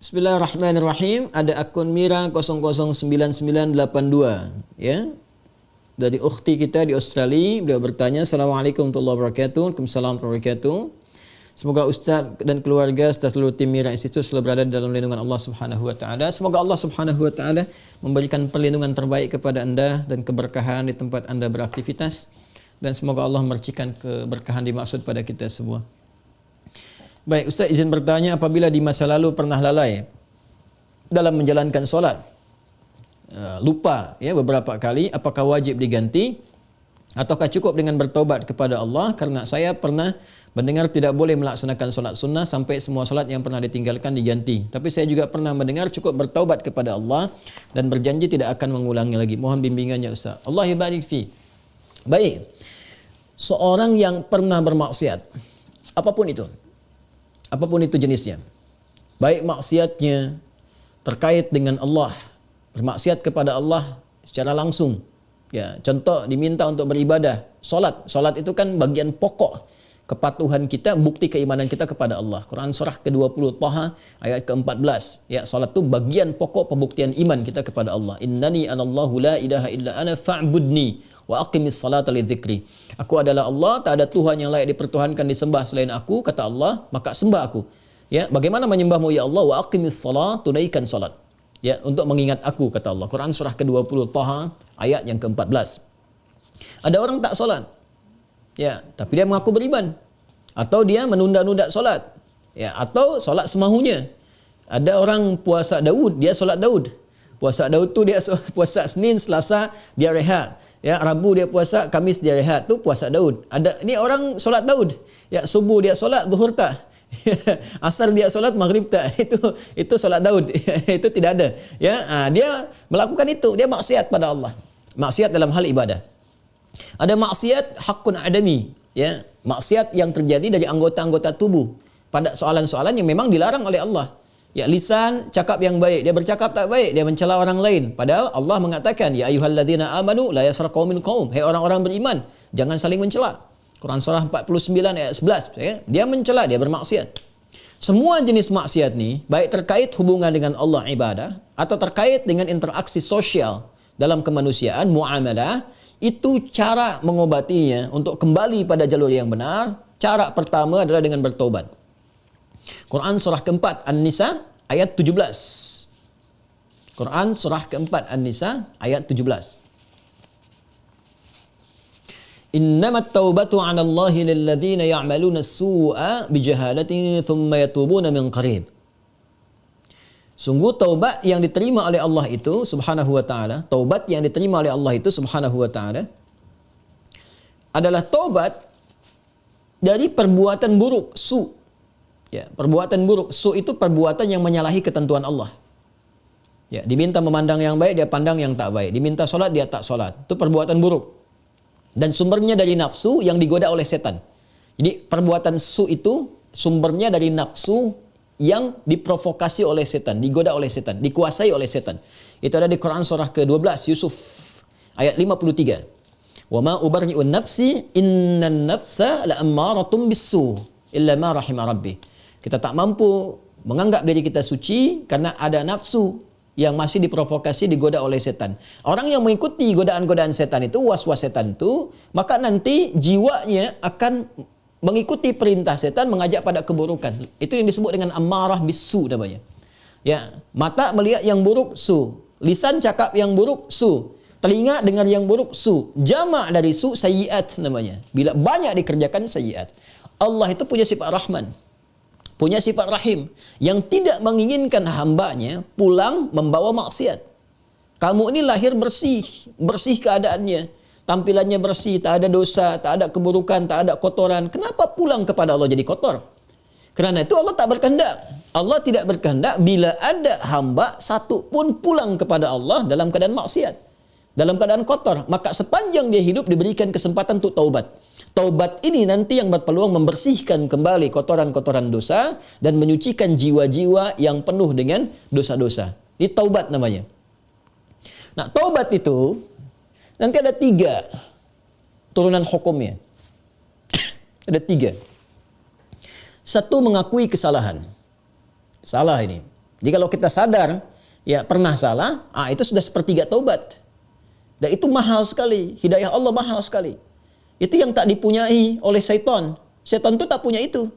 Bismillahirrahmanirrahim. Ada akun Mira 009982 ya. Dari ukhti kita di Australia, beliau bertanya, Assalamualaikum warahmatullahi wabarakatuh. Waalaikumsalam warahmatullahi wabarakatuh. Semoga Ustaz dan keluarga serta seluruh tim Mira Institute selalu berada dalam lindungan Allah Subhanahu wa taala. Semoga Allah Subhanahu wa taala memberikan perlindungan terbaik kepada Anda dan keberkahan di tempat Anda beraktivitas, dan semoga Allah memercikan keberkahan dimaksud pada kita semua. Baik, Ustaz izin bertanya, apabila di masa lalu pernah lalai dalam menjalankan solat, lupa ya beberapa kali, apakah wajib diganti ataukah cukup dengan bertaubat kepada Allah? Karena saya pernah mendengar tidak boleh melaksanakan solat sunnah sampai semua solat yang pernah ditinggalkan diganti. Tapi saya juga pernah mendengar cukup bertaubat kepada Allah dan berjanji tidak akan mengulangi lagi. Mohon bimbingannya Ustaz. Allah barik fi. Baik. Seorang yang pernah bermaksiat, apapun itu jenisnya, baik maksiatnya terkait dengan Allah, bermaksiat kepada Allah secara langsung, ya, contoh diminta untuk beribadah, solat itu kan bagian pokok kepatuhan kita, bukti keimanan kita kepada Allah. Quran surah ke-20 Taha ayat ke-14, ya, solat itu bagian pokok pembuktian iman kita kepada Allah. Innani anallahu la ilaha illa ana fa'budni wa aqimis salata lidzikri. Aku adalah Allah, tak ada Tuhan yang layak dipertuhankan disembah selain aku, kata Allah, maka sembah aku. Ya, bagaimana menyembahmu ya Allah? Wa aqimis salat, tunaikan salat. Ya, untuk mengingat aku, kata Allah. Quran surah ke-20 Taha ayat yang ke-14. Ada orang tak solat, ya, tapi dia mengaku beriman, atau dia menunda-nunda solat, ya, atau solat semahunya. Ada orang puasa Daud, dia solat Daud. Puasa Daud tu dia puasa Senin, Selasa dia rehat. Ya, Rabu dia puasa, Kamis dia rehat. Tu puasa Daud. Ada ni orang solat Daud. Ya, subuh dia solat, zuhur tak. Asar dia solat, maghrib tak. Itu solat Daud. Itu tidak ada. Ya, dia melakukan itu, dia maksiat pada Allah. Maksiat dalam hal ibadah. Ada maksiat hakun adami, ya, maksiat yang terjadi dari anggota-anggota tubuh pada soalan-soalan yang memang dilarang oleh Allah. Ya, lisan cakap yang baik, dia bercakap tak baik, dia mencela orang lain. Padahal Allah mengatakan, ya ayyuhalladzina amanu la yaskhar qaumin qaum. Hai orang-orang beriman, jangan saling mencela. Quran surah 49 ayat 11, ya. Dia mencela, dia bermaksiat. Semua jenis maksiat ni, baik terkait hubungan dengan Allah ibadah atau terkait dengan interaksi sosial dalam kemanusiaan, muamalah, itu cara mengobatinya untuk kembali pada jalur yang benar. Cara pertama adalah dengan bertaubat. Quran surah keempat An-Nisa ayat 17. Quran surah keempat An-Nisa ayat 17. Innamat taubatu 'ala Allahi lilladzina ya'maluna as-su'a bijahalatin thumma yatubuna min qarib. Sungguh taubat yang diterima oleh Allah itu subhanahu wa ta'ala, taubat yang diterima oleh Allah itu subhanahu wa ta'ala adalah taubat dari perbuatan buruk, su. Ya, perbuatan buruk, su itu perbuatan yang menyalahi ketentuan Allah. Ya, diminta memandang yang baik, dia pandang yang tak baik. Diminta solat, dia tak solat. Itu perbuatan buruk. Dan sumbernya dari nafsu yang digoda oleh setan. Jadi perbuatan su itu sumbernya dari nafsu yang diprovokasi oleh setan, digoda oleh setan, dikuasai oleh setan. Itu ada di Quran surah ke-12 Yusuf ayat 53. Wa ma ubarri'un nafsi innan nafsa la'ammaratun bis-su illa ma rahima rabbi. Kita tak mampu menganggap diri kita suci karena ada nafsu yang masih diprovokasi, digoda oleh setan. Orang yang mengikuti godaan-godaan setan itu, was-was setan itu, maka nanti jiwanya akan mengikuti perintah setan, mengajak pada keburukan. Itu yang disebut dengan ammarah bisu namanya. Ya, mata melihat yang buruk, su. Lisan cakap yang buruk, su. Telinga dengar yang buruk, su. Jamak dari su, sayyiat namanya. Bila banyak dikerjakan, sayyiat. Allah itu punya sifat Rahman, punya sifat Rahim, yang tidak menginginkan hambanya pulang membawa maksiat. Kamu ini lahir bersih, bersih keadaannya, tampilannya bersih, tak ada dosa, tak ada keburukan, tak ada kotoran. Kenapa pulang kepada Allah jadi kotor? Kerana itu Allah tak berkehendak. Allah tidak berkehendak bila ada hamba satu pun pulang kepada Allah dalam keadaan maksiat, dalam keadaan kotor. Maka sepanjang dia hidup diberikan kesempatan untuk taubat. Taubat ini nanti yang berpeluang membersihkan kembali kotoran-kotoran dosa dan menyucikan jiwa-jiwa yang penuh dengan dosa-dosa. Ini taubat namanya. Nah, taubat itu nanti ada 3 turunan hukumnya. Ada 3. 1, mengakui kesalahan. Salah ini. Jadi kalau kita sadar ya pernah salah, itu sudah sepertiga taubat. Dan itu mahal sekali, hidayah Allah mahal sekali. Itu yang tak dipunyai oleh syaitan. Syaitan itu tak punya itu.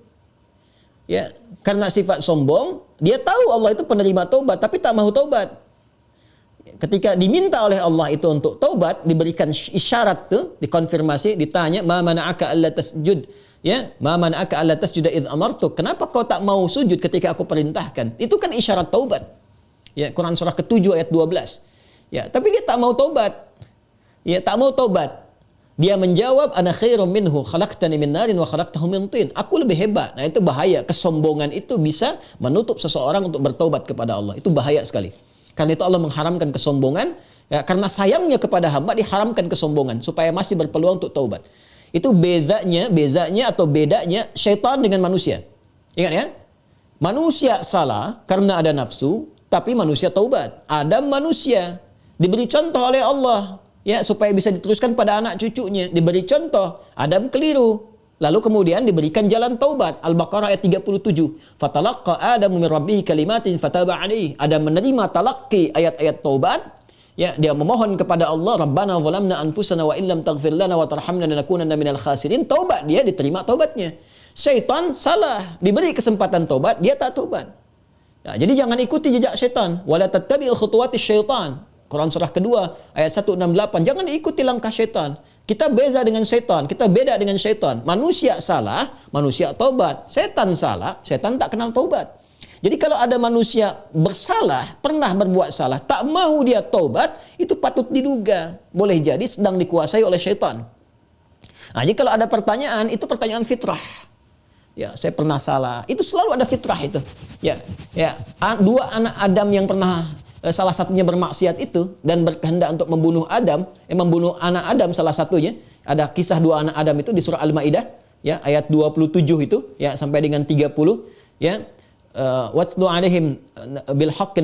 Ya, karena sifat sombong, dia tahu Allah itu penerima taubat tapi tak mau taubat. Ketika diminta oleh Allah itu untuk taubat, diberikan isyarat tuh, dikonfirmasi, ditanya, "Ma mana'aka alla tasjud?" Ya, "Ma mana'aka alla tasjuda idz amartuk?" Kenapa kau tak mau sujud ketika aku perintahkan? Itu kan isyarat taubat. Ya, Quran surah ke-7 ayat 12. Ya, tapi dia tak mau taubat. Ya, tak mau taubat. Dia menjawab, "Ana khairum minhu, khalaqtani min narin wa khalaqtahu min tin." Aku lebih hebat. Nah, itu bahaya. Kesombongan itu bisa menutup seseorang untuk bertaubat kepada Allah. Itu bahaya sekali. Karena itu Allah mengharamkan kesombongan. Ya, karena sayangnya kepada hamba diharamkan kesombongan supaya masih berpeluang untuk taubat. Itu bezanya syaitan dengan manusia. Ingat ya? Manusia salah karena ada nafsu, tapi manusia taubat. Adam manusia diberi contoh oleh Allah, ya, supaya bisa diteruskan pada anak cucunya. Diberi contoh, Adam keliru, lalu kemudian diberikan jalan taubat. Al-Baqarah ayat 37. Fatalaqqa Adamu min rabbih kalimatin fataba alaihi. Adam menerima talaqi ayat-ayat taubat. Ya, dia memohon kepada Allah, Rabbana zalamna anfusana wa illam taghfir lana wa tarhamna lanakunanna minal khasirin. Taubat, dia diterima taubatnya. Syaitan salah, diberi kesempatan taubat, dia tak taubat. Ya, jadi jangan ikuti jejak syaitan. Wala tattabi'u khutuwatis syaitan. Quran surah kedua ayat 168. Jangan diikuti langkah syaitan. Kita beza dengan syaitan, kita beda dengan syaitan. Manusia salah, manusia taubat. Syaitan salah, syaitan tak kenal taubat. Jadi kalau ada manusia bersalah, pernah berbuat salah, tak mau dia taubat, itu patut diduga. Boleh jadi sedang dikuasai oleh syaitan. Nah, jadi kalau ada pertanyaan, itu pertanyaan fitrah. Ya, saya pernah salah. Itu selalu ada fitrah itu. Ya, dua anak Adam yang pernah salah satunya bermaksiat itu dan berkehendak untuk membunuh membunuh anak Adam salah satunya. Ada kisah dua anak Adam itu di surah Al-Maidah, ya, ayat 27 itu, ya, sampai dengan 30, ya. Watlu alaihim bil haqqi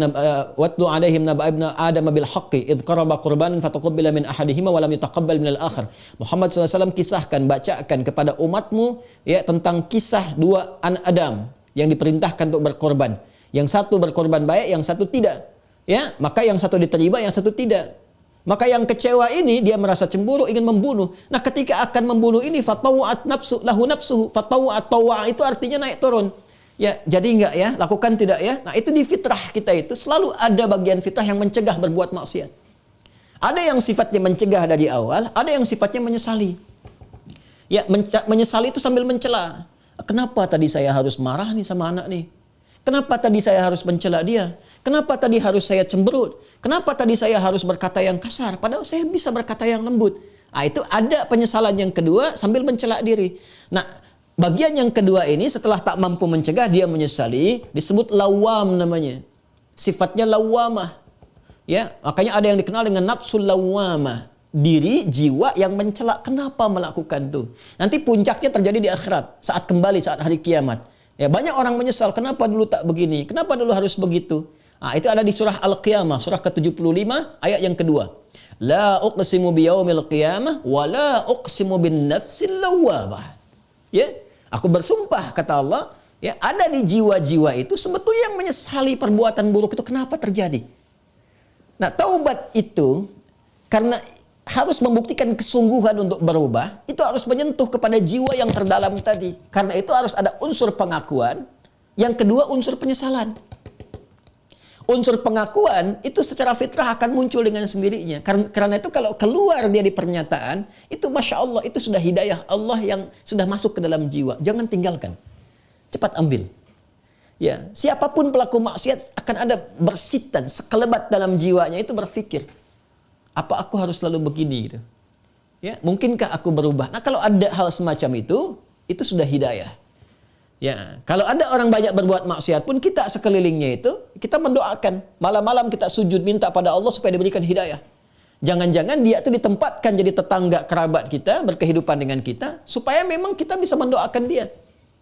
watlu alaihim naba ibna adam bil haqqi id qaraba qurbanan fataqabbala min ahadihima wa lam yutaqabbal min al-akhar. Muhammad SAW kisahkan, bacakan kepada umatmu, ya, tentang kisah dua anak Adam yang diperintahkan untuk berkorban. Yang satu berkorban baik, yang satu tidak. Ya, maka yang satu diterima, yang satu tidak. Maka yang kecewa ini dia merasa cemburu, ingin membunuh. Nah, ketika akan membunuh ini fatawat nafsu lahu nafsuhu, fatawat tawa itu artinya naik turun. Ya, jadi enggak ya, lakukan tidak ya. Nah, itu di fitrah kita itu selalu ada bagian fitrah yang mencegah berbuat maksiat. Ada yang sifatnya mencegah dari awal, ada yang sifatnya menyesali. Ya, menyesali itu sambil mencela. Kenapa tadi saya harus marah nih sama anak nih? Kenapa tadi saya harus mencela dia? Kenapa tadi harus saya cemberut? Kenapa tadi saya harus berkata yang kasar? Padahal saya bisa berkata yang lembut. Nah, itu ada penyesalan yang kedua sambil mencela diri. Nah, bagian yang kedua ini setelah tak mampu mencegah, dia menyesali, disebut lawam namanya. Sifatnya lawamah. Ya, makanya ada yang dikenal dengan nafsul lawamah. Diri, jiwa yang mencela. Kenapa melakukan itu? Nanti puncaknya terjadi di akhirat, saat kembali, saat hari kiamat. Ya, banyak orang menyesal, kenapa dulu tak begini? Kenapa dulu harus begitu? Nah, itu ada di surah Al-Qiyamah, surah ke-75, ayat yang kedua. La uqsimu biyaumil qiyamah, wa la uqsimu bin nafsil lawamah. Ya, aku bersumpah, kata Allah, ya, ada di jiwa-jiwa itu sebetulnya yang menyesali perbuatan buruk itu kenapa terjadi. Nah, taubat itu karena harus membuktikan kesungguhan untuk berubah, itu harus menyentuh kepada jiwa yang terdalam tadi. Karena itu harus ada unsur pengakuan, yang kedua unsur penyesalan. Unsur pengakuan itu secara fitrah akan muncul dengan sendirinya. Karena itu kalau keluar dia di pernyataan, itu Masya Allah, itu sudah hidayah Allah yang sudah masuk ke dalam jiwa. Jangan tinggalkan. Cepat ambil. Ya, siapapun pelaku maksiat akan ada bersitan, sekelebat dalam jiwanya itu berpikir, apa aku harus selalu begini gitu? Ya, mungkinkah aku berubah? Nah, kalau ada hal semacam itu sudah hidayah. Ya, kalau ada orang banyak berbuat maksiat pun kita sekelilingnya itu kita mendoakan, malam-malam kita sujud minta pada Allah supaya diberikan hidayah. Jangan-jangan dia itu ditempatkan jadi tetangga kerabat kita, berkehidupan dengan kita supaya memang kita bisa mendoakan dia.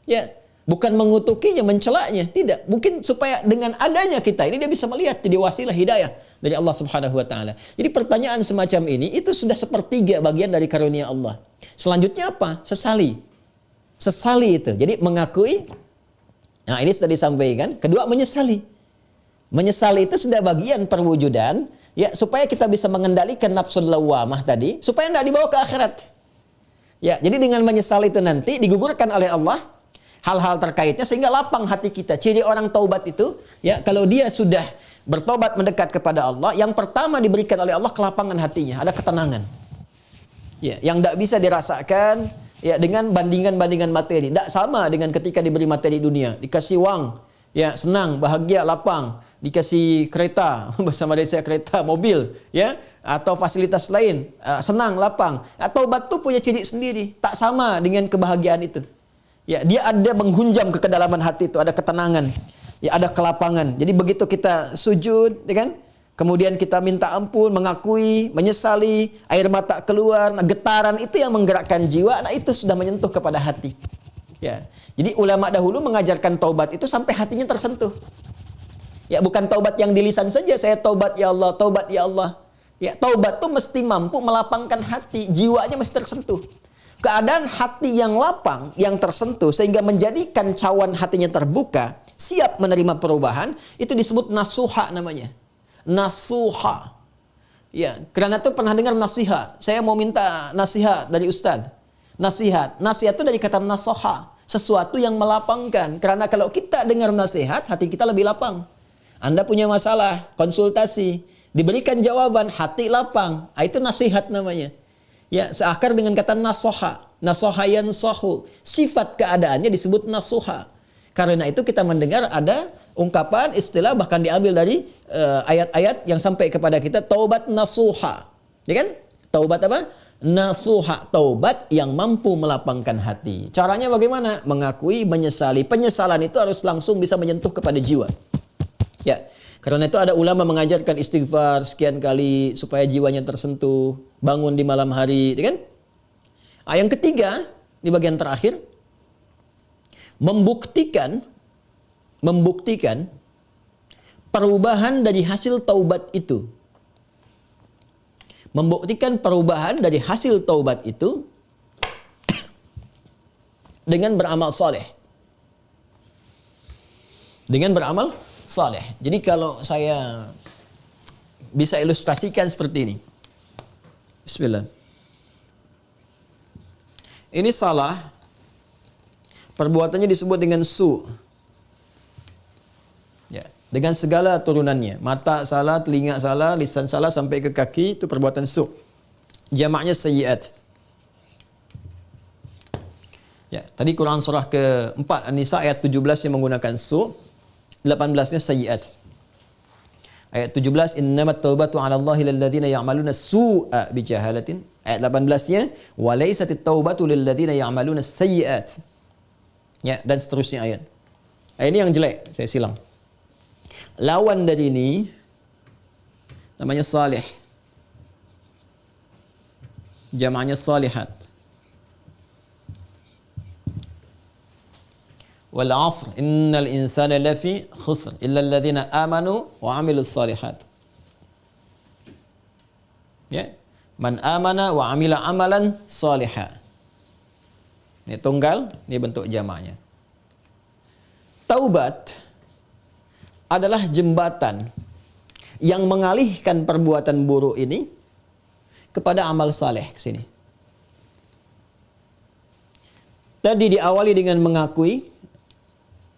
Ya, bukan mengutukinya, mencelaknya, tidak. Mungkin supaya dengan adanya kita ini dia bisa melihat jadi wasilah hidayah dari Allah Subhanahu wa taala. Jadi pertanyaan semacam ini itu sudah sepertiga bagian dari karunia Allah. Selanjutnya apa? Sesali. Sesali itu. Jadi mengakui, nah ini sudah disampaikan. Kedua, menyesali. Menyesal itu sudah bagian perwujudan, ya, supaya kita bisa mengendalikan nafsu lawamah tadi, supaya tidak dibawa ke akhirat. Ya, jadi dengan menyesal itu nanti digugurkan oleh Allah hal-hal terkaitnya sehingga lapang hati kita. Ciri orang taubat itu, ya, kalau dia sudah bertobat mendekat kepada Allah, yang pertama diberikan oleh Allah kelapangan hatinya, ada ketenangan. Ya, yang tidak bisa dirasakan ya dengan bandingan-bandingan materi. Tidak sama dengan ketika diberi materi dunia, dikasih uang, ya, senang, bahagia, lapang, dikasih kereta, bahasa Malaysia kereta, mobil, ya, atau fasilitas lain, senang, lapang. Taubat itu punya ciri sendiri, tak sama dengan kebahagiaan itu. Ya, dia ada menghunjam ke kedalaman hati itu, ada ketenangan, ya, ada kelapangan. Jadi begitu kita sujud, ya kan? Kemudian kita minta ampun, mengakui, menyesali, air mata keluar, nah, getaran itu yang menggerakkan jiwa, nah itu sudah menyentuh kepada hati. Ya. Jadi ulama dahulu mengajarkan taubat itu sampai hatinya tersentuh. Ya, bukan taubat yang di lisan saja, saya taubat ya Allah, taubat ya Allah. Ya, taubat itu mesti mampu melapangkan hati, jiwanya mesti tersentuh. Keadaan hati yang lapang, yang tersentuh, sehingga menjadikan cawan hatinya terbuka, siap menerima perubahan, itu disebut nasuha namanya. Nasuha. Ya, karena itu pernah dengar nasihat. Saya mau minta nasihat dari Ustadz. Nasihat itu dari kata nasoha, sesuatu yang melapangkan. Karena kalau kita dengar nasihat, hati kita lebih lapang. Anda punya masalah, konsultasi, diberikan jawaban, hati lapang. Itu nasihat namanya. Ya, seakar dengan kata nasoha. Nasoha yansohu. Sifat keadaannya disebut nasuha. Karena itu kita mendengar ada ungkapan, istilah bahkan diambil dari ayat-ayat yang sampai kepada kita, taubat nasuha. Ya kan? Taubat apa? Nasuha, taubat yang mampu melapangkan hati. Caranya bagaimana? Mengakui, menyesali. Penyesalan itu harus langsung bisa menyentuh kepada jiwa. Ya, karena itu ada ulama mengajarkan istighfar sekian kali supaya jiwanya tersentuh, bangun di malam hari, ya kan? Yang ketiga, di bagian terakhir, membuktikan perubahan dari hasil taubat itu. Membuktikan perubahan dari hasil taubat itu dengan beramal soleh. Dengan beramal soleh. Jadi kalau saya bisa ilustrasikan seperti ini. Bismillah. Ini salah. Perbuatannya disebut dengan su. Ya, dengan segala turunannya. Mata salah, telinga salah, lisan salah sampai ke kaki, itu perbuatan su. Jamaknya sayyiat. Ya, tadi Quran surah ke-4 An-Nisa ayat 17 yang menggunakan su, 18-nya sayyiat. Ayat 17, innamat taubatu 'ala Allahi lil ladzina ya'maluna su'a bijahalatin. Ayat 18-nya, wa laysatit taubatu lil ladzina ya'maluna sayyiat. Ya, dan seterusnya ayat. Ini yang jelek, saya silang. Lawan dari ini namanya salih. Jamaknya salihat. Wal 'asr innal insana lafi khusr illa alladhina amanu wa 'amilus salihat. Ya, man amana wa 'amila amalan salihah. Ini tunggal, ini bentuk jamaknya. Taubat adalah jembatan yang mengalihkan perbuatan buruk ini kepada amal saleh ke sini. Tadi diawali dengan mengakui,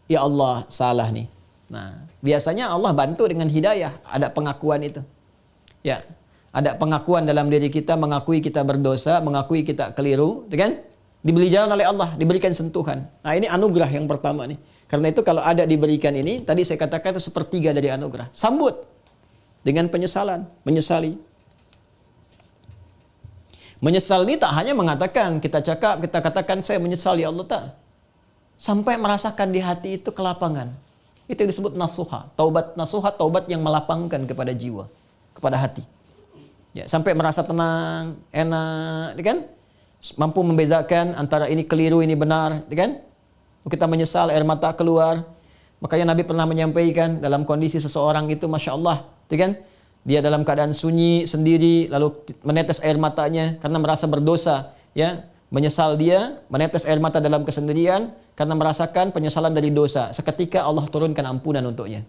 ya Allah salah nih. Nah, biasanya Allah bantu dengan hidayah, ada pengakuan itu. Ya, ada pengakuan dalam diri kita, mengakui kita berdosa, mengakui kita keliru, kan? Diberi jalan oleh Allah, diberikan sentuhan. Nah, ini anugerah yang pertama nih. Karena itu kalau ada diberikan ini, tadi saya katakan itu sepertiga dari anugerah. Sambut dengan penyesalan, menyesali. Menyesal ini tak hanya mengatakan, kita katakan saya menyesal ya Allah, tak. Sampai merasakan di hati itu kelapangan. Itu disebut nasuha. Taubat nasuha, taubat yang melapangkan kepada jiwa, kepada hati. Ya, sampai merasa tenang, enak, kan? Mampu membezakan antara ini keliru, ini benar, kan? Kita menyesal, air mata keluar. Makanya Nabi pernah menyampaikan dalam kondisi seseorang itu, Masya Allah, kan? Dia dalam keadaan sunyi sendiri, lalu menetes air matanya karena merasa berdosa, ya. Menyesal dia, menetes air mata dalam kesendirian karena merasakan penyesalan dari dosa. Seketika Allah turunkan ampunan untuknya.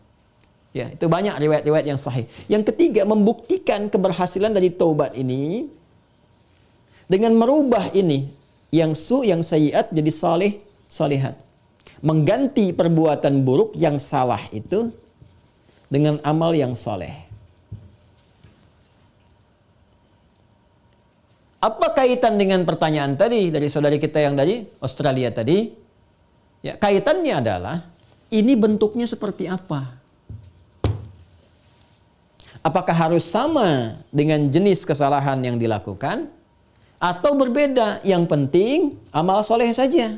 Ya, itu banyak riwayat-riwayat yang sahih. Yang ketiga, membuktikan keberhasilan dari taubat ini dengan merubah ini yang yang sayyiat jadi saleh, salihat. Mengganti perbuatan buruk yang salah itu dengan amal yang saleh. Apa kaitan dengan pertanyaan tadi dari saudari kita yang dari Australia tadi? Ya, kaitannya adalah ini bentuknya seperti apa? Apakah harus sama dengan jenis kesalahan yang dilakukan atau berbeda? Yang penting amal soleh saja.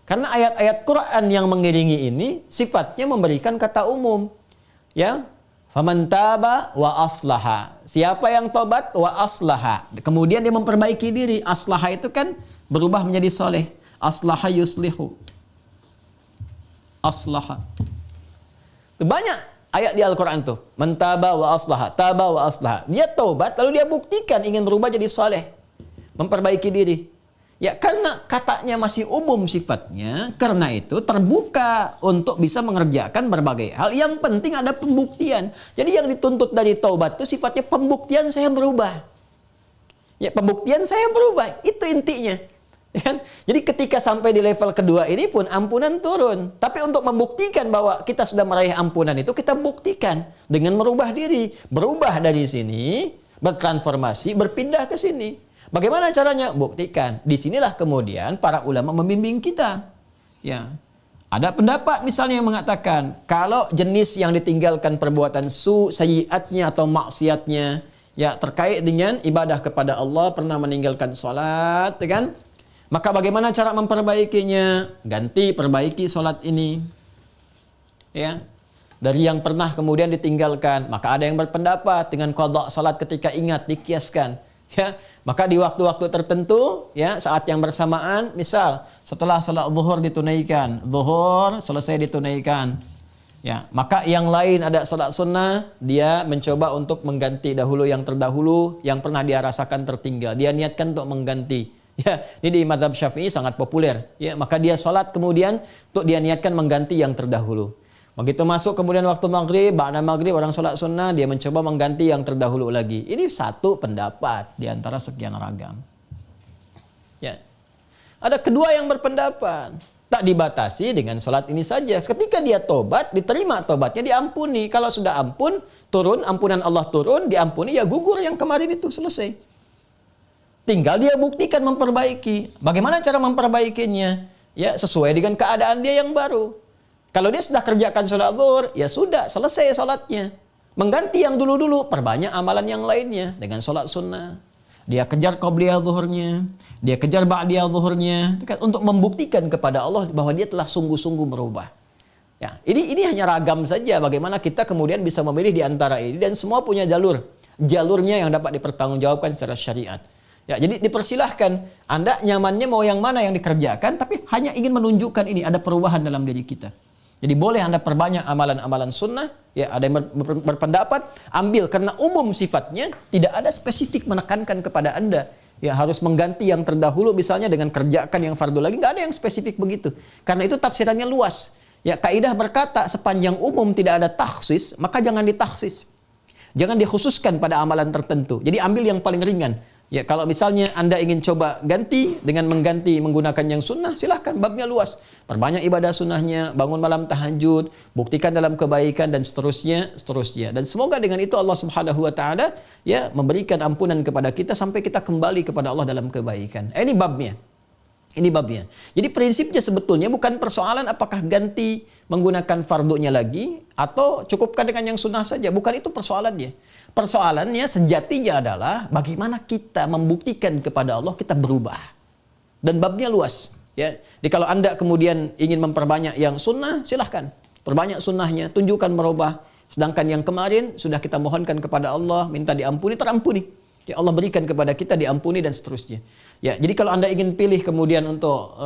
Karena ayat-ayat Quran yang mengiringi ini sifatnya memberikan kata umum. Ya, faman taba wa aslaha. Siapa yang tobat wa aslaha. Kemudian dia memperbaiki diri. Aslaha itu kan berubah menjadi soleh. Aslaha yuslihu. Aslaha. Itu banyak ayat di Al-Quran tuh. Mentaba wa aslaha. Taba wa aslaha. Dia tobat lalu dia buktikan ingin berubah jadi soleh. Memperbaiki diri. Ya, karena katanya masih umum sifatnya, karena itu terbuka untuk bisa mengerjakan berbagai hal. Yang penting ada pembuktian. Jadi yang dituntut dari taubat itu sifatnya pembuktian saya berubah. Ya, pembuktian saya berubah. Itu intinya. Ya, jadi ketika sampai di level kedua ini pun ampunan turun. Tapi untuk membuktikan bahwa kita sudah meraih ampunan itu, kita buktikan dengan merubah diri. Berubah dari sini, bertransformasi, berpindah ke sini. Bagaimana caranya? Buktikan. Disinilah kemudian para ulama membimbing kita. Ya, ada pendapat misalnya yang mengatakan kalau jenis yang ditinggalkan perbuatan sayyiatnya atau maksiatnya ya terkait dengan ibadah kepada Allah, pernah meninggalkan salat, kan? Maka bagaimana cara memperbaikinya? Ganti, perbaiki salat ini. Ya. Dari yang pernah kemudian ditinggalkan, maka ada yang berpendapat dengan qadha salat ketika ingat dikiaskan. Ya, maka di waktu-waktu tertentu, ya, saat yang bersamaan, misal setelah salat zuhur ditunaikan, zuhur selesai ditunaikan, ya, maka yang lain ada salat sunnah, dia mencoba untuk mengganti dahulu yang terdahulu, yang pernah dia rasakan tertinggal, dia niatkan untuk mengganti. Ya, ini di mazhab Syafi'i sangat populer. Ya, maka dia salat kemudian untuk dia niatkan mengganti yang terdahulu. Begitu masuk kemudian waktu maghrib, ba'da maghrib orang sholat sunnah, dia mencoba mengganti yang terdahulu lagi. Ini satu pendapat di antara sekian ragam. Ya. Ada kedua yang berpendapat, tak dibatasi dengan sholat ini saja. Ketika dia tobat, diterima tobatnya, diampuni. Kalau sudah ampun, turun, ampunan Allah turun, diampuni, ya gugur yang kemarin itu, selesai. Tinggal dia buktikan memperbaiki. Bagaimana cara memperbaikinya? Ya, sesuai dengan keadaan dia yang baru. Kalau dia sudah kerjakan sholat zuhur, ya sudah, selesai sholatnya. Mengganti yang dulu-dulu, perbanyak amalan yang lainnya dengan sholat sunnah. Dia kejar qobliyah zuhurnya, dia kejar ba'diyah zuhurnya, untuk membuktikan kepada Allah bahwa dia telah sungguh-sungguh berubah. Ya, ini hanya ragam saja bagaimana kita kemudian bisa memilih di antara ini, dan semua punya jalurnya yang dapat dipertanggungjawabkan secara syariat. Ya, jadi dipersilahkan Anda nyamannya mau yang mana yang dikerjakan, tapi hanya ingin menunjukkan ini ada perubahan dalam diri kita. Jadi boleh Anda perbanyak amalan-amalan sunnah, ya, ada yang berpendapat ambil karena umum sifatnya, tidak ada spesifik menekankan kepada Anda. Ya, harus mengganti yang terdahulu misalnya dengan kerjakan yang fardu lagi, nggak ada yang spesifik begitu. Karena itu tafsirannya luas. Ya, kaidah berkata sepanjang umum tidak ada takhsis, maka jangan ditaksis. Jangan dikhususkan pada amalan tertentu. Jadi ambil yang paling ringan. Ya, kalau misalnya Anda ingin coba ganti dengan mengganti menggunakan yang sunnah, silahkan, babnya luas. Perbanyak ibadah sunnahnya, bangun malam tahajud, buktikan dalam kebaikan dan seterusnya. Dan semoga dengan itu Allah Subhanahu wa taala ya memberikan ampunan kepada kita sampai kita kembali kepada Allah dalam kebaikan. Ini babnya. Ini babnya. Jadi prinsipnya sebetulnya bukan persoalan apakah ganti menggunakan fardunya lagi atau cukupkan dengan yang sunnah saja. Bukan itu persoalannya. Persoalannya sejatinya adalah bagaimana kita membuktikan kepada Allah kita berubah. Dan babnya luas. Ya. Jadi kalau Anda kemudian ingin memperbanyak yang sunnah, silahkan. Perbanyak sunnahnya, tunjukkan merubah. Sedangkan yang kemarin sudah kita mohonkan kepada Allah, minta diampuni, terampuni. Ya, Allah berikan kepada kita diampuni dan seterusnya. Ya, jadi kalau Anda ingin pilih kemudian untuk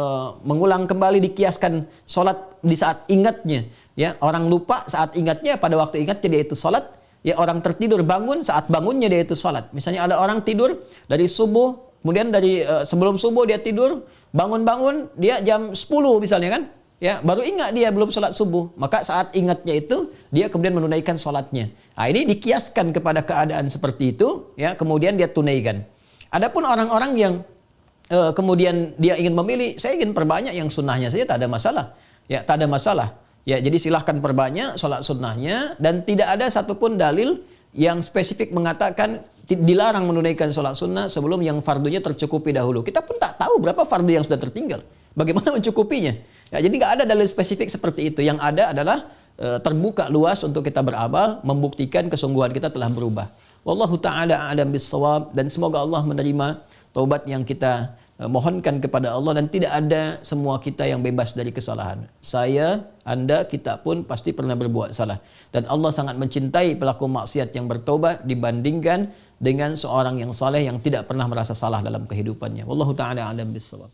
mengulang kembali dikiaskan sholat di saat ingatnya. Ya, orang lupa saat ingatnya, pada waktu ingatnya dia itu sholat. Ya, orang tertidur bangun, saat bangunnya dia itu sholat. Misalnya ada orang tidur dari subuh, kemudian dari sebelum subuh dia tidur, bangun-bangun, dia jam 10 misalnya kan. ya baru ingat dia belum sholat subuh, maka saat ingatnya itu dia kemudian menunaikan sholatnya. Nah, ini dikiaskan kepada keadaan seperti itu, ya kemudian dia tunaikan. Adapun orang-orang yang kemudian dia ingin memilih, saya ingin perbanyak yang sunnahnya saja, tak ada masalah, ya tak ada masalah. Ya jadi silahkan perbanyak sholat sunnahnya, dan tidak ada satupun dalil yang spesifik mengatakan dilarang menunaikan sholat sunnah sebelum yang fardunya tercukupi dahulu. Kita pun tak tahu berapa fardu yang sudah tertinggal. Bagaimana mencukupinya? Ya, jadi nggak ada dalil spesifik seperti itu. Yang ada adalah terbuka luas untuk kita beramal, membuktikan kesungguhan kita telah berubah. Wallahu ta'ala a'lam bis-shawab, dan semoga Allah menerima taubat yang kita mohonkan kepada Allah, dan tidak ada semua kita yang bebas dari kesalahan. Saya, Anda, kita pun pasti pernah berbuat salah. Dan Allah sangat mencintai pelaku maksiat yang bertaubat dibandingkan dengan seorang yang saleh yang tidak pernah merasa salah dalam kehidupannya. Wallahu ta'ala a'lam bis-shawab.